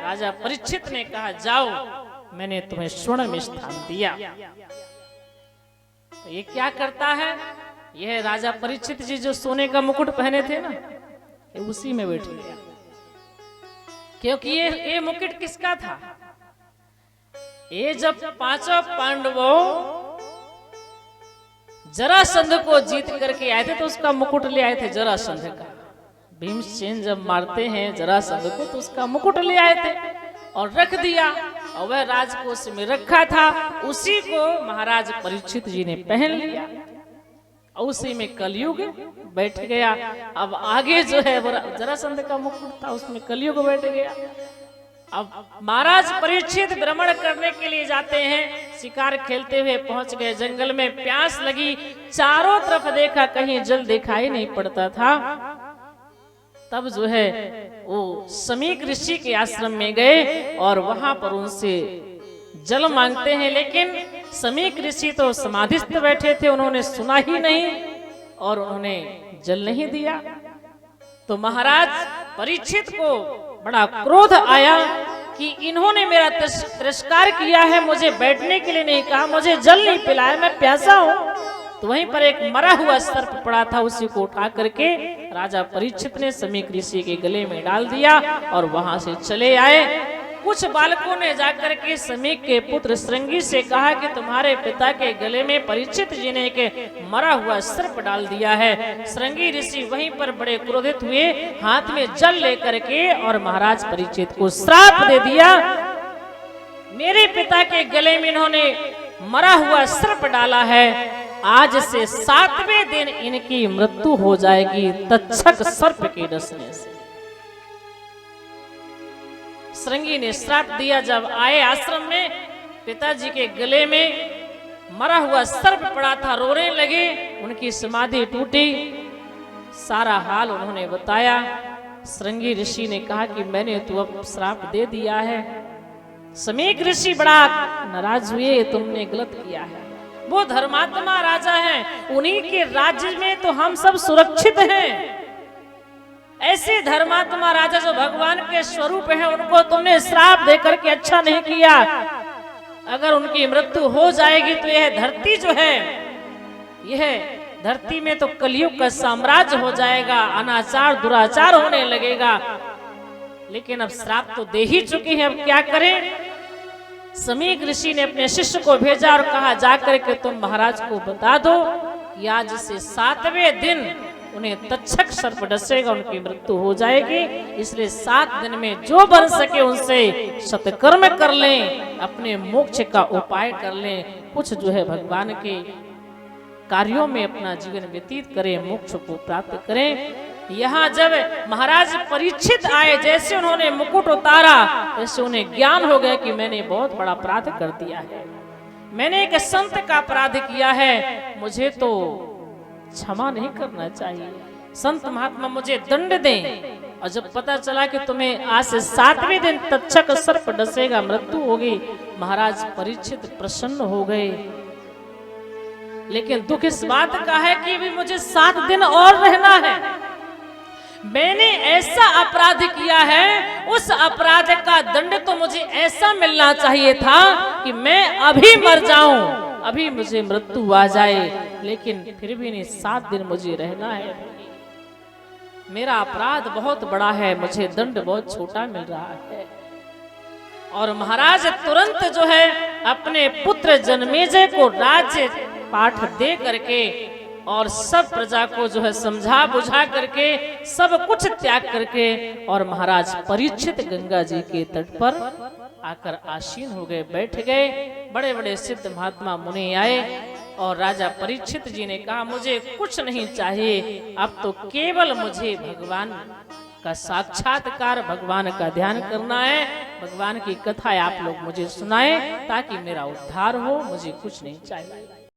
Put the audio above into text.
राजा परीक्षित ने कहा जाओ, मैंने तुम्हें स्वर्ण में स्थान दिया। तो ये क्या करता है, यह राजा परीक्षित जी जो सोने का मुकुट पहने थे ना, ये उसी में बैठ गया। क्योंकि ये मुकुट किसका था? ये जब पांचों पांडवों जरासंध को जीत करके आए थे तो उसका मुकुट ले आए थे जरासंध का। भीमसेन जब मारते हैं जरासंध को तो उसका मुकुट ले आए थे और रख दिया, और वह राजकोष में रखा था, उसी को महाराज परीक्षित जी ने पहन लिया और उसी में कलयुग बैठ गया। अब आगे जो है वो जरासंध का मुकुट था, उसमें कलयुग बैठ गया। अब महाराज परीक्षित भ्रमण करने के लिए जाते हैं, शिकार खेलते हुए पहुंच गए जंगल में। प्यास लगी, चारों तरफ देखा, कहीं जल दिखाई नहीं पड़ता था। तब जो है वो समीक ऋषि के आश्रम में गए और वहां पर उनसे जल मांगते हैं, लेकिन समीक ऋषि तो समाधिस्थ बैठे थे, उन्होंने सुना ही नहीं और उन्होंने जल नहीं दिया। तो महाराज परीक्षित को बड़ा क्रोध आया कि इन्होंने मेरा तिरस्कार किया है, मुझे बैठने के लिए नहीं कहा, मुझे जल नहीं पिलाया, मैं प्यासा हूं। तो वहीं पर एक मरा हुआ सर्प पड़ा था, उसी को उठा करके राजा परीक्षित ने समीक ऋषि के गले में डाल दिया और वहां से चले आए। कुछ बालकों ने जाकर के समीक के पुत्र श्रृंगी से कहा कि तुम्हारे पिता के गले में परीक्षित जी ने एक मरा हुआ सर्प डाल दिया है। श्रृंगी ऋषि वहीं पर बड़े क्रोधित हुए, हाथ में जल लेकर के और महाराज परीक्षित को श्राप दे दिया, मेरे पिता के गले में इन्होंने मरा हुआ सर्प डाला है, आज से 7वें दिन इनकी मृत्यु हो जाएगी तक्षक सर्प के डसने से। श्रृंगी ने श्राप दिया। जब आए आश्रम में, पिताजी के गले में मरा हुआ सर्प पड़ा था, रोने लगे, उनकी समाधि टूटी, सारा हाल उन्होंने बताया। श्रृंगी ऋषि ने कहा कि मैंने तो अब श्राप दे दिया है। समीक ऋषि बड़ा नाराज हुए, तुमने गलत किया है, वो धर्मात्मा राजा हैं, उन्हीं के राज्य में तो हम सब सुरक्षित हैं। ऐसे धर्मात्मा राजा जो भगवान के स्वरूप हैं, उनको तुमने श्राप देकर के अच्छा नहीं किया। अगर उनकी मृत्यु हो जाएगी तो यह धरती जो है, यह धरती में तो कलयुग का साम्राज्य हो जाएगा, अनाचार दुराचार होने लगेगा। लेकिन अब श्राप तो दे ही चुकी है, अब क्या करें? समीक ऋषि ने अपने शिष्य को भेजा और कहा जाकर के तुम महाराज को बता दो कि आज से 7वें दिन उन्हें तक्षक सर्प डसेगा, उनकी मृत्यु हो जाएगी, इसलिए 7 दिन में जो बन सके उनसे सत्कर्म कर लें, अपने मोक्ष का उपाय कर लें, कुछ जो है भगवान के कार्यों में अपना जीवन व्यतीत करें, मोक्ष को प्राप्त करें। यहाँ जब महाराज परीक्षित आए, जैसे उन्होंने मुकुट उतारा, वैसे उन्हें ज्ञान हो गया कि मैंने बहुत बड़ा अपराध कर दिया है, मैंने एक संत का अपराध किया है, मुझे तो क्षमा नहीं करना चाहिए, संत महात्मा मुझे दंड दें। और जब पता चला कि तुम्हें आज से 7वें दिन तक्षक सर्प डसेगा, मृत्यु होगी, महाराज परीक्षित प्रसन्न हो गए। लेकिन दुख इस बात का है कि भी मुझे 7 दिन और रहना है, मैंने ऐसा अपराध किया है, उस अपराध का दंड तो मुझे ऐसा मिलना चाहिए था कि मैं अभी मर जाऊं, अभी मुझे मृत्यु आ जाए, लेकिन फिर भी नहीं, 7 दिन मुझे रहना है, मेरा अपराध बहुत बड़ा है, मुझे दंड बहुत छोटा मिल रहा है। और महाराज तुरंत जो है अपने पुत्र जन्मेजय को राज्य पाठ दे करके और सब प्रजा को जो है समझा बुझा करके सब कुछ त्याग करके और महाराज परीक्षित गंगा जी के तट पर आकर आसीन हो गए, बैठ गए। बड़े बड़े सिद्ध महात्मा मुनि आए और राजा परीक्षित जी ने कहा मुझे कुछ नहीं चाहिए, अब तो केवल मुझे भगवान का साक्षात्कार, भगवान का ध्यान करना है, भगवान की कथा आप लोग मुझे सुनाएं ताकि मेरा उद्धार हो, मुझे कुछ नहीं चाहिए।